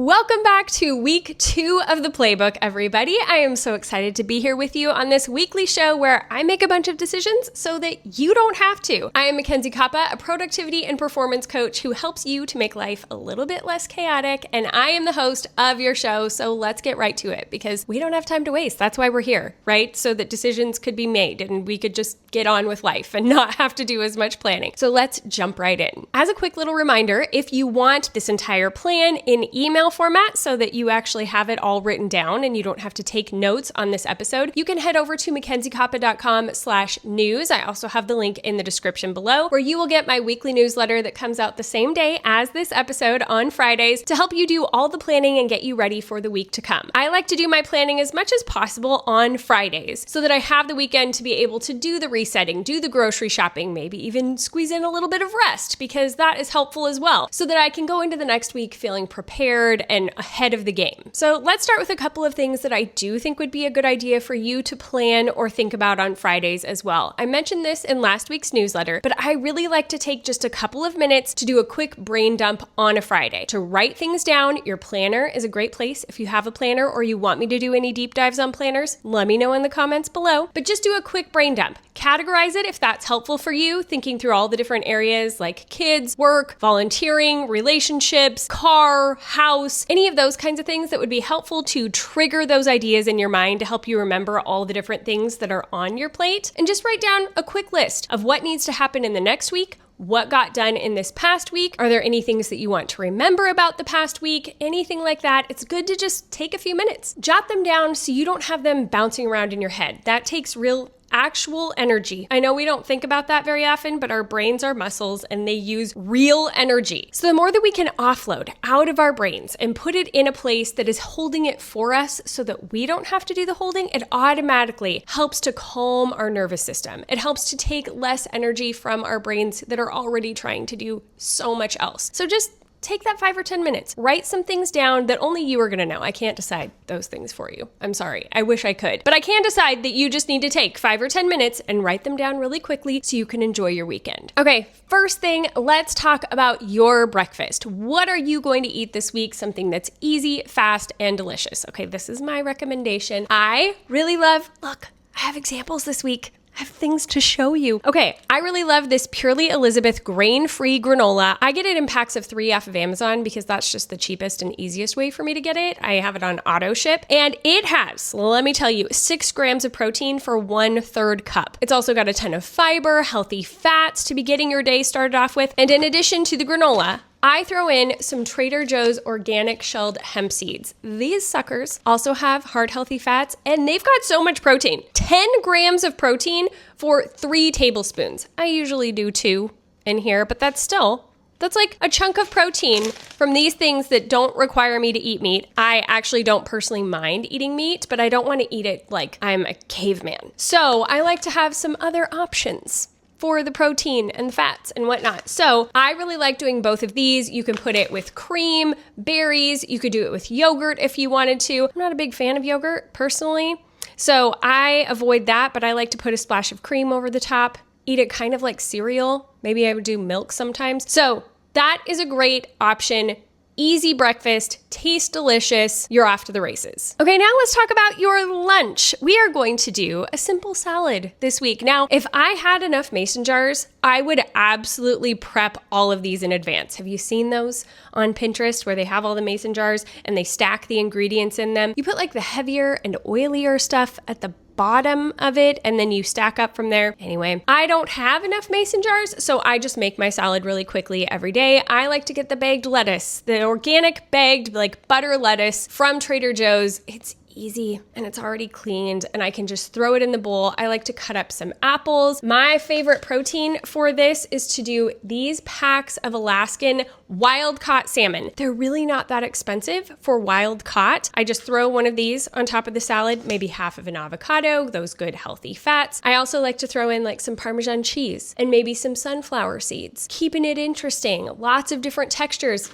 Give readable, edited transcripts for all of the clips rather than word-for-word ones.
Welcome back to week 2 of the Playbook, everybody. I am so excited to be here with you on this weekly show where I make a bunch of decisions so that you don't have to. I am Mackenzie Kappa, a productivity and performance coach who helps you to make life a little bit less chaotic, and I am the host of your show, so let's get right to it because we don't have time to waste. That's why we're here, right? So that decisions could be made and we could just get on with life and not have to do as much planning. So let's jump right in. As a quick little reminder, if you want this entire plan in email format so that you actually have it all written down and you don't have to take notes on this episode, you can head over to mackenziekappa.com/news. I also have the link in the description below where you will get my weekly newsletter that comes out the same day as this episode on Fridays to help you do all the planning and get you ready for the week to come. I like to do my planning as much as possible on Fridays so that I have the weekend to be able to do the resetting, do the grocery shopping, maybe even squeeze in a little bit of rest because that is helpful as well so that I can go into the next week feeling prepared and ahead of the game. So let's start with a couple of things that I do think would be a good idea for you to plan or think about on Fridays as well. I mentioned this in last week's newsletter, but I really like to take just a couple of minutes to do a quick brain dump on a Friday, to write things down. Your planner is a great place. If you have a planner or you want me to do any deep dives on planners, let me know in the comments below, but just do a quick brain dump. Categorize it if that's helpful for you, thinking through all the different areas like kids, work, volunteering, relationships, car, house, any of those kinds of things that would be helpful to trigger those ideas in your mind to help you remember all the different things that are on your plate. And just write down a quick list of what needs to happen in the next week, what got done in this past week. Are there any things that you want to remember about the past week? Anything like that. It's good to just take a few minutes. Jot them down so you don't have them bouncing around in your head. That takes real actual energy. I know we don't think about that very often, but our brains are muscles and they use real energy. So the more that we can offload out of our brains and put it in a place that is holding it for us so that we don't have to do the holding, it automatically helps to calm our nervous system. It helps to take less energy from our brains that are already trying to do so much else. So just take that 5 or 10 minutes. Write some things down that only you are going to know. I can't decide those things for you. I'm sorry. I wish I could. But I can decide that you just need to take 5 or 10 minutes and write them down really quickly so you can enjoy your weekend. Okay, first thing, let's talk about your breakfast. What are you going to eat this week? Something that's easy, fast, and delicious. Okay, this is my recommendation. I really love, look, I have examples this week. I have things to show you. Okay, I really love this Purely Elizabeth grain-free granola. I get it in packs of 3 off of Amazon because that's just the cheapest and easiest way for me to get it. I have it on auto ship and it has, let me tell you, 6 grams of protein for 1/3 cup. It's also got a ton of fiber, healthy fats to be getting your day started off with. And in addition to the granola, I throw in some Trader Joe's organic shelled hemp seeds. These suckers also have heart healthy fats and they've got so much protein. 10 grams of protein for 3 tablespoons. I usually do 2 in here, but that's like a chunk of protein from these things that don't require me to eat meat. I actually don't personally mind eating meat, but I don't want to eat it like I'm a caveman. So I like to have some other options for the protein and fats and whatnot. So I really like doing both of these. You can put it with cream, berries. You could do it with yogurt if you wanted to. I'm not a big fan of yogurt personally, so I avoid that, but I like to put a splash of cream over the top. Eat it kind of like cereal. Maybe I would do milk sometimes. So that is a great option. Easy breakfast, tastes delicious, you're off to the races. Okay, now let's talk about your lunch. We are going to do a simple salad this week. Now, if I had enough mason jars, I would absolutely prep all of these in advance. Have you seen those on Pinterest where they have all the mason jars and they stack the ingredients in them? You put like the heavier and oilier stuff at the bottom of it and then you stack up from there. Anyway, I don't have enough mason jars, so I just make my salad really quickly every day. I like to get the bagged lettuce, the organic bagged like butter lettuce from Trader Joe's. It's easy and it's already cleaned and I can just throw it in the bowl. I like to cut up some apples. My favorite protein for this is to do these packs of Alaskan wild caught salmon. They're really not that expensive for wild caught. I just throw one of these on top of the salad, maybe half of an avocado, those good healthy fats. I also like to throw in like some Parmesan cheese and maybe some sunflower seeds, keeping it interesting. Lots of different textures.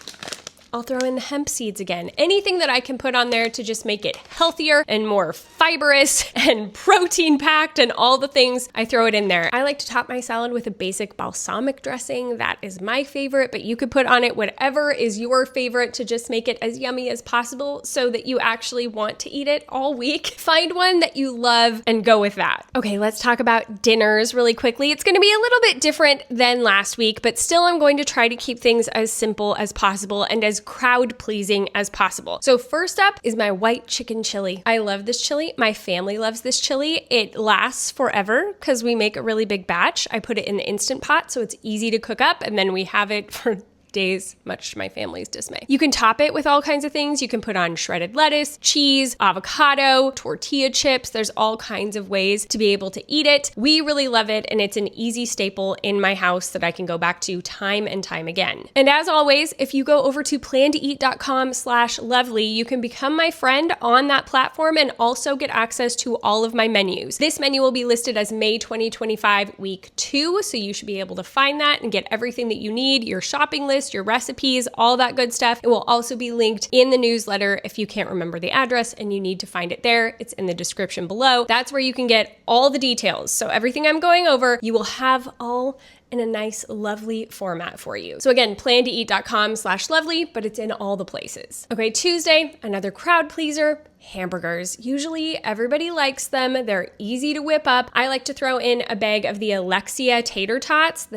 I'll throw in the hemp seeds again. Anything that I can put on there to just make it healthier and more fibrous and protein packed and all the things, I throw it in there. I like to top my salad with a basic balsamic dressing. That is my favorite, but you could put on it whatever is your favorite to just make it as yummy as possible so that you actually want to eat it all week. Find one that you love and go with that. Okay, let's talk about dinners really quickly. It's going to be a little bit different than last week, but still I'm going to try to keep things as simple as possible and as crowd pleasing as possible. So first up is my white chicken chili. I love this chili. My family loves this chili. It lasts forever because we make a really big batch. I put it in the Instant Pot so it's easy to cook up, and then we have it for days, much to my family's dismay. You can top it with all kinds of things. You can put on shredded lettuce, cheese, avocado, tortilla chips. There's all kinds of ways to be able to eat it. We really love it, and it's an easy staple in my house that I can go back to time and time again. And as always, if you go over to plantoeat.com/lovely, you can become my friend on that platform and also get access to all of my menus. This menu will be listed as May 2025 week 2, so you should be able to find that and get everything that you need, your shopping list, your recipes, all that good stuff. It will also be linked in the newsletter if you can't remember the address and you need to find it there. It's in the description below. That's where you can get all the details. So everything I'm going over, you will have all in a nice, lovely format for you. So again, plantoeat.com/lovely, but it's in all the places. Okay, Tuesday, another crowd pleaser. Hamburgers. Usually everybody likes them. They're easy to whip up. I like to throw in a bag of the Alexia tater tots.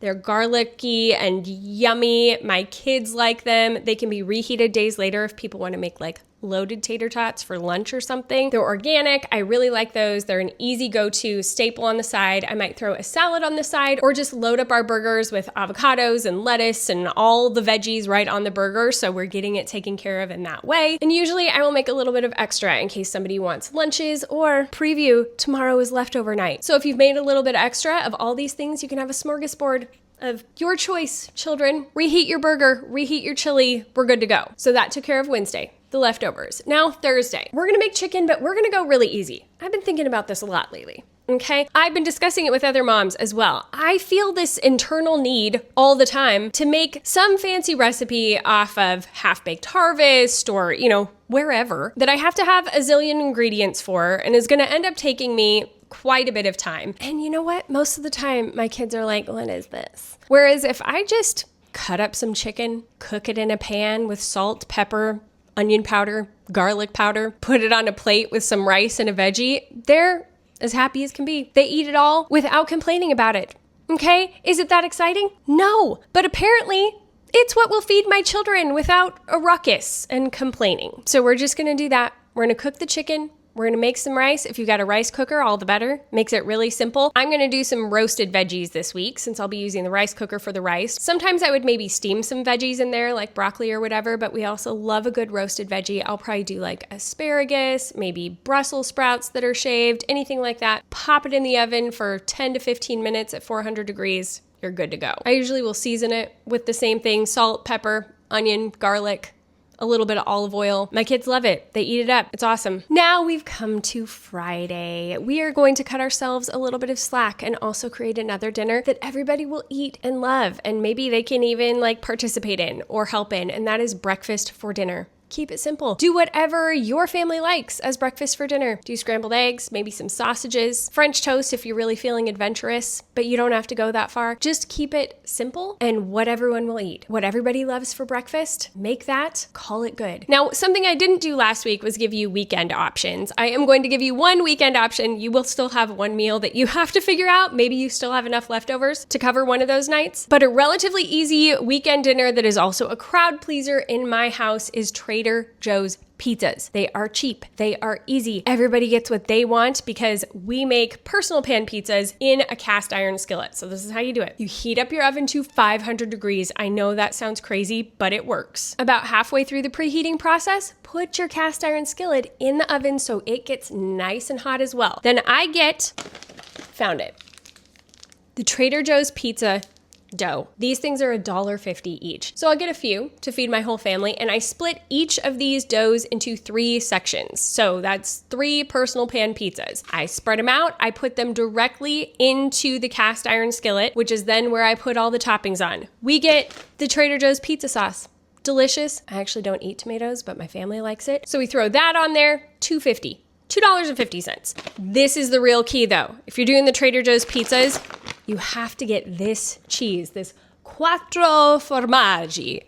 They're garlicky and yummy. My kids like them. They can be reheated days later if people want to make like loaded tater tots for lunch or something. They're organic. I really like those. They're an easy go-to staple on the side. I might throw a salad on the side or just load up our burgers with avocados and lettuce and all the veggies right on the burger. So we're getting it taken care of in that way. And usually I will make a little bit of extra in case somebody wants lunches or preview tomorrow is leftover night. So if you've made a little bit extra of all these things, you can have a smorgasbord of your choice, children. Reheat your burger, reheat your chili, we're good to go. So that took care of Wednesday, the leftovers. Now Thursday, we're gonna make chicken, but we're gonna go really easy. I've been thinking about this a lot lately. Okay, I've been discussing it with other moms as well. I feel this internal need all the time to make some fancy recipe off of Half-Baked Harvest or, wherever that I have to have a zillion ingredients for and is gonna end up taking me quite a bit of time. And you know what? Most of the time, my kids are like, what is this? Whereas if I just cut up some chicken, cook it in a pan with salt, pepper, onion powder, garlic powder, put it on a plate with some rice and a veggie, they're as happy as can be. They eat it all without complaining about it. Okay? Is it that exciting? No. But apparently, it's what will feed my children without a ruckus and complaining. So we're just gonna do that. We're gonna cook the chicken. We're gonna make some rice. If you've got a rice cooker, all the better. Makes it really simple. I'm gonna do some roasted veggies this week since I'll be using the rice cooker for the rice. Sometimes I would maybe steam some veggies in there like broccoli or whatever, but we also love a good roasted veggie. I'll probably do like asparagus, maybe Brussels sprouts that are shaved, anything like that. Pop it in the oven for 10 to 15 minutes at 400 degrees. You're good to go. I usually will season it with the same thing, salt, pepper, onion, garlic, a little bit of olive oil. My kids love it. They eat it up. It's awesome. Now we've come to Friday. We are going to cut ourselves a little bit of slack and also create another dinner that everybody will eat and love. And maybe they can even participate in or help in. And that is breakfast for dinner. Keep it simple. Do whatever your family likes as breakfast for dinner. Do scrambled eggs, maybe some sausages, French toast if you're really feeling adventurous, but you don't have to go that far. Just keep it simple and what everyone will eat. What everybody loves for breakfast, make that, call it good. Now, something I didn't do last week was give you weekend options. I am going to give you one weekend option. You will still have one meal that you have to figure out. Maybe you still have enough leftovers to cover one of those nights, but a relatively easy weekend dinner that is also a crowd pleaser in my house is Trader Joe's pizzas. They are cheap. They are easy. Everybody gets what they want because we make personal pan pizzas in a cast iron skillet. So this is how you do it. You heat up your oven to 500 degrees. I know that sounds crazy, but it works. About halfway through the preheating process, put your cast iron skillet in the oven so it gets nice and hot as well. Then found it. The Trader Joe's pizza dough. These things are $1.50 each. So I'll get a few to feed my whole family, and I split each of these doughs into 3 sections. So that's 3 personal pan pizzas. I spread them out. I put them directly into the cast iron skillet, which is then where I put all the toppings on. We get the Trader Joe's pizza sauce. delicious. I actually don't eat tomatoes, but my family likes it. So we throw that on there, $2.50. $2.50. This is the real key though. If you're doing the Trader Joe's pizzas, you have to get this cheese, this quattro formaggi.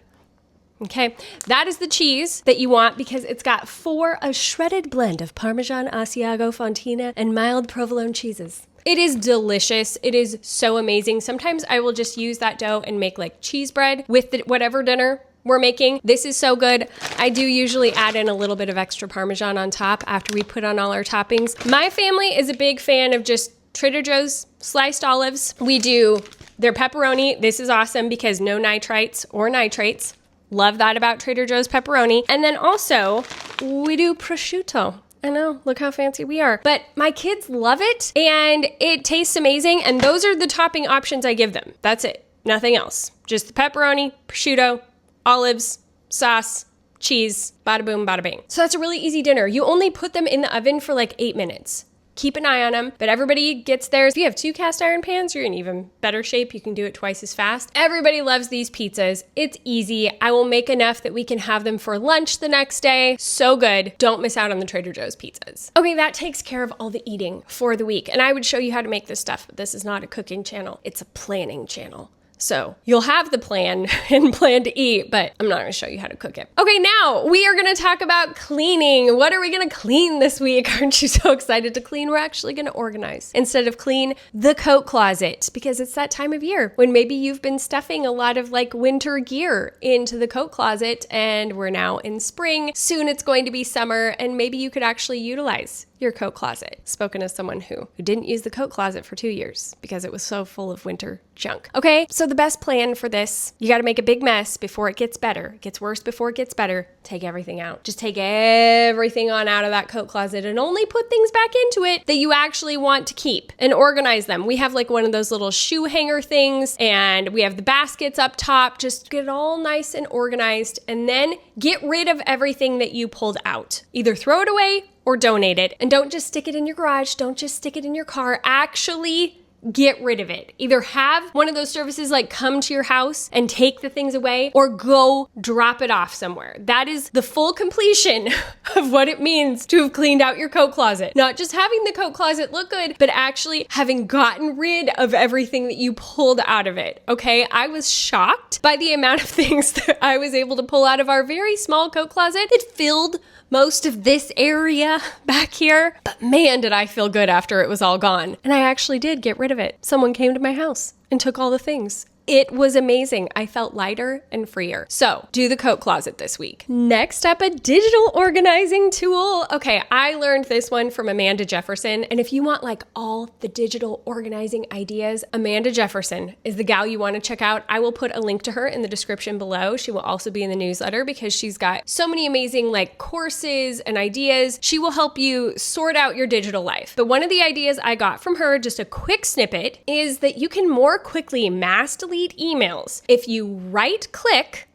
Okay, that is the cheese that you want because it's got a shredded blend of Parmesan, Asiago, Fontina, and mild provolone cheeses. It is delicious. It is so amazing. Sometimes I will just use that dough and make like cheese bread with whatever dinner we're making. This is so good. I do usually add in a little bit of extra Parmesan on top after we put on all our toppings. My family is a big fan of just Trader Joe's sliced olives. We do their pepperoni. This is awesome because no nitrites or nitrates. Love that about Trader Joe's pepperoni. And then also we do prosciutto. I know, look how fancy we are. But my kids love it and it tastes amazing. And those are the topping options I give them. That's it. Nothing else. Just the pepperoni, prosciutto, olives, sauce, cheese, bada boom, bada bing. So that's a really easy dinner. You only put them in the oven for like 8 minutes. Keep an eye on them, but everybody gets theirs. If you have 2 cast iron pans, you're in even better shape. You can do it twice as fast. Everybody loves these pizzas. It's easy. I will make enough that we can have them for lunch the next day. So good. Don't miss out on the Trader Joe's pizzas. Okay, that takes care of all the eating for the week. And I would show you how to make this stuff, but this is not a cooking channel. It's a planning channel. So you'll have the plan and plan to eat, but I'm not going to show you how to cook it. Okay, now we are going to talk about cleaning. What are we going to clean this week? Aren't you so excited to clean? We're actually going to organize instead of clean the coat closet because it's that time of year when maybe you've been stuffing a lot of like winter gear into the coat closet and we're now in spring. Soon it's going to be summer and maybe you could actually utilize your coat closet. Spoken as someone who didn't use the coat closet for 2 years because it was so full of winter junk. Okay, so the best plan for this, you got to make a big mess before it gets better. It gets worse before it gets better. Take everything out. Just take everything on out of that coat closet and only put things back into it that you actually want to keep and organize them. We have like one of those little shoe hanger things and we have the baskets up top. Just get it all nice and organized and then get rid of everything that you pulled out. Either throw it away or donate it. And don't just stick it in your garage. Don't just stick it in your car. Actually get rid of it. Either have one of those services like come to your house and take the things away or go drop it off somewhere. That is the full completion of what it means to have cleaned out your coat closet. Not just having the coat closet look good, but actually having gotten rid of everything that you pulled out of it. Okay, I was shocked by the amount of things that I was able to pull out of our very small coat closet. It filled most of this area back here, but man, did I feel good after it was all gone. And I actually did get rid of it. Someone came to my house and took all the things. It was amazing. I felt lighter and freer. So do the coat closet this week. Next up, a digital organizing tool. Okay, I learned this one from Amanda Jefferson. And if you want like all the digital organizing ideas, Amanda Jefferson is the gal you want to check out. I will put a link to her in the description below. She will also be in the newsletter because she's got so many amazing like courses and ideas. She will help you sort out your digital life. But one of the ideas I got from her, just a quick snippet, is that you can more quickly mass delete emails if you right click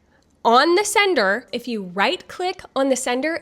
on the sender,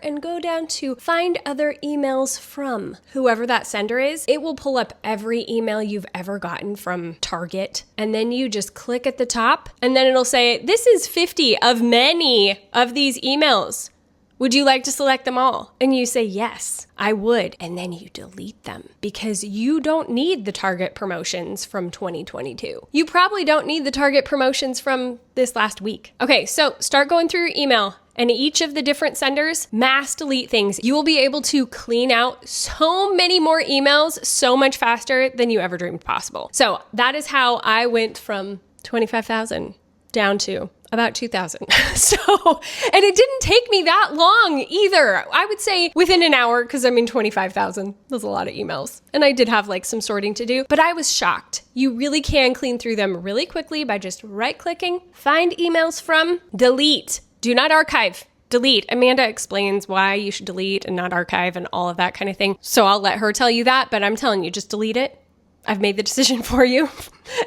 and go down to find other emails from whoever that sender is, it will pull up every email you've ever gotten from Target. And then you just click at the top and then it'll say, this is 50 of many of these emails. Would you like to select them all? And you say, yes, I would. And then you delete them because you don't need the Target promotions from 2022. You probably don't need the Target promotions from this last week. Okay, so start going through your email and each of the different senders, mass delete things. You will be able to clean out so many more emails so much faster than you ever dreamed possible. So that is how I went from 25,000 down to about 2,000. So, and it didn't take me that long either. I would say within an hour, because 25,000 was a lot of emails. And I did have like some sorting to do, but I was shocked. You really can clean through them really quickly by just right-clicking, find emails from, delete. Do not archive. Delete. Amanda explains why you should delete and not archive and all of that kind of thing. So I'll let her tell you that, but I'm telling you, just delete it. I've made the decision for you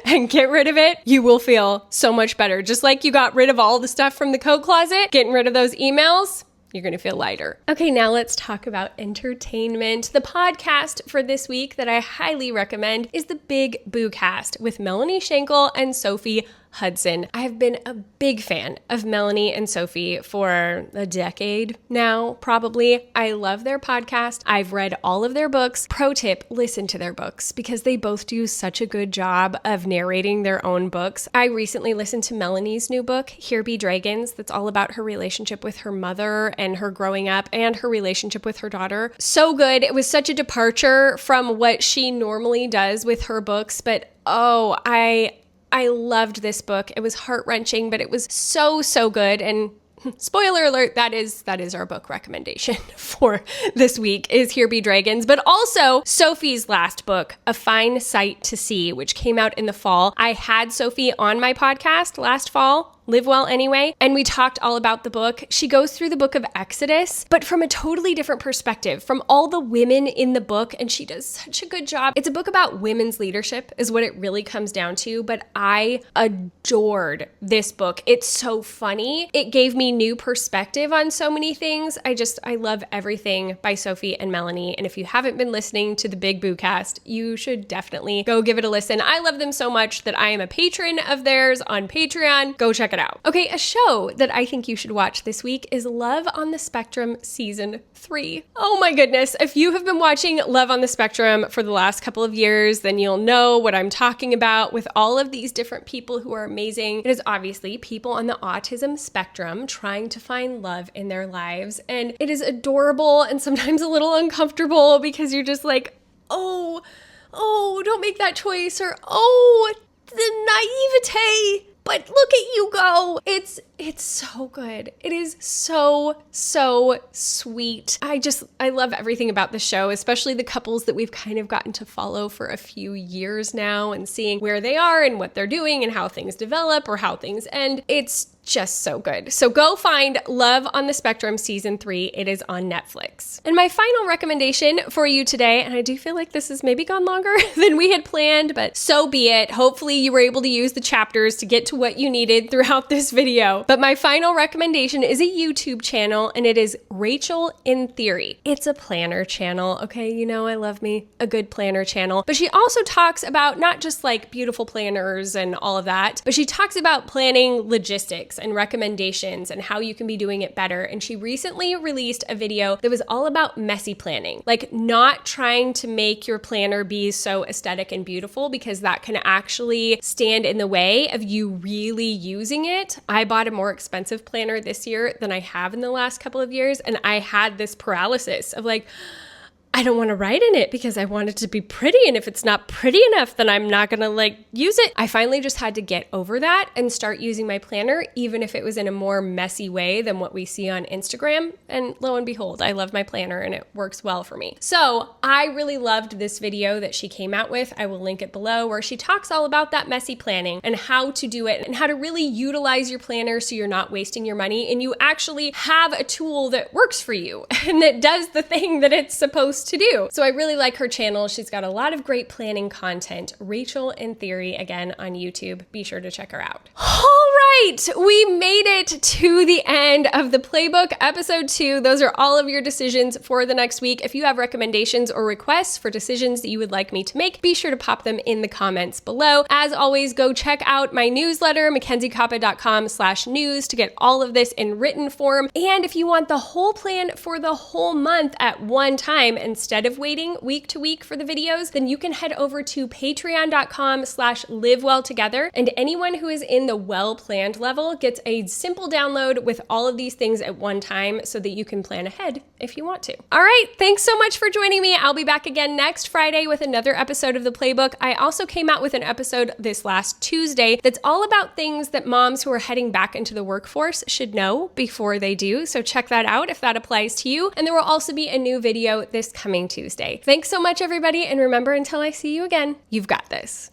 and get rid of it. You will feel so much better. Just like you got rid of all the stuff from the coat closet, getting rid of those emails, you're going to feel lighter. Okay, now let's talk about entertainment. The podcast for this week that I highly recommend is the Big Boo Cast with Melanie Schenkel and Sophie Hudson. I have been a big fan of Melanie and Sophie for a decade now, probably. I love their podcast. I've read all of their books. Pro tip, listen to their books because they both do such a good job of narrating their own books. I recently listened to Melanie's new book, Here Be Dragons, that's all about her relationship with her mother and her growing up and her relationship with her daughter. So good. It was such a departure from what she normally does with her books, but oh, I loved this book. It was heart-wrenching, but it was so good. And spoiler alert, that is our book recommendation for this week is Here Be Dragons, but also Sophie's last book, A Fine Sight to See, which came out in the fall. I had Sophie on my podcast last fall, Live Well Anyway, and we talked all about the book. She goes through the book of Exodus, but from a totally different perspective, from all the women in the book, and she does such a good job. It's a book about women's leadership is what it really comes down to, but I adored this book. It's so funny. It gave me new perspective on so many things. I love everything by Sophie and Melanie, and if you haven't been listening to the Big Boo Cast, you should definitely go give it a listen. I love them so much that I am a patron of theirs on Patreon. Go check it out. Okay, a show that I think you should watch this week is Love on the Spectrum Season 3. Oh my goodness. If you have been watching Love on the Spectrum for the last couple of years, then you'll know what I'm talking about with all of these different people who are amazing. It is obviously people on the autism spectrum trying to find love in their lives. And it is adorable and sometimes a little uncomfortable because you're just like, oh, don't make that choice, or oh, the naivete. But look at you go. It's so good. It is so sweet. I love everything about the show, especially the couples that we've kind of gotten to follow for a few years now and seeing where they are and what they're doing and how things develop or how things end. It's just so good. So go find Love on the Spectrum Season 3. It is on Netflix. And my final recommendation for you today, and I do feel like this has maybe gone longer than we had planned, but so be it. Hopefully you were able to use the chapters to get to what you needed throughout this video. But my final recommendation is a YouTube channel, and it is Rachel in Theory. It's a planner channel. Okay, you know I love me a good planner channel. But she also talks about not just like beautiful planners and all of that, but she talks about planning logistics and recommendations and how you can be doing it better. And she recently released a video that was all about messy planning, like not trying to make your planner be so aesthetic and beautiful, because that can actually stand in the way of you really using it. I bought a more expensive planner this year than I have in the last couple of years, and I had this paralysis of like, I don't want to write in it because I want it to be pretty. And if it's not pretty enough, then I'm not going to use it. I finally just had to get over that and start using my planner, even if it was in a more messy way than what we see on Instagram. And lo and behold, I love my planner and it works well for me. So I really loved this video that she came out with. I will link it below, where she talks all about that messy planning and how to do it and how to really utilize your planner so you're not wasting your money and you actually have a tool that works for you and that does the thing that it's supposed to do. So I really like her channel. She's got a lot of great planning content. Rachel in Theory, again, on YouTube. Be sure to check her out. All right, we made it to the end of the Playbook episode 2. Those are all of your decisions for the next week. If you have recommendations or requests for decisions that you would like me to make, be sure to pop them in the comments below. As always, go check out my newsletter, mackenziekoppa.com/news, to get all of this in written form. And if you want the whole plan for the whole month at one time, instead of waiting week to week for the videos, then you can head over to patreon.com/livewelltogether. And anyone who is in the well-planned level gets a simple download with all of these things at one time so that you can plan ahead if you want to. All right, thanks so much for joining me. I'll be back again next Friday with another episode of the Playbook. I also came out with an episode this last Tuesday that's all about things that moms who are heading back into the workforce should know before they do. So check that out if that applies to you. And there will also be a new video this coming Tuesday. Thanks so much, everybody. And remember, until I see you again, you've got this.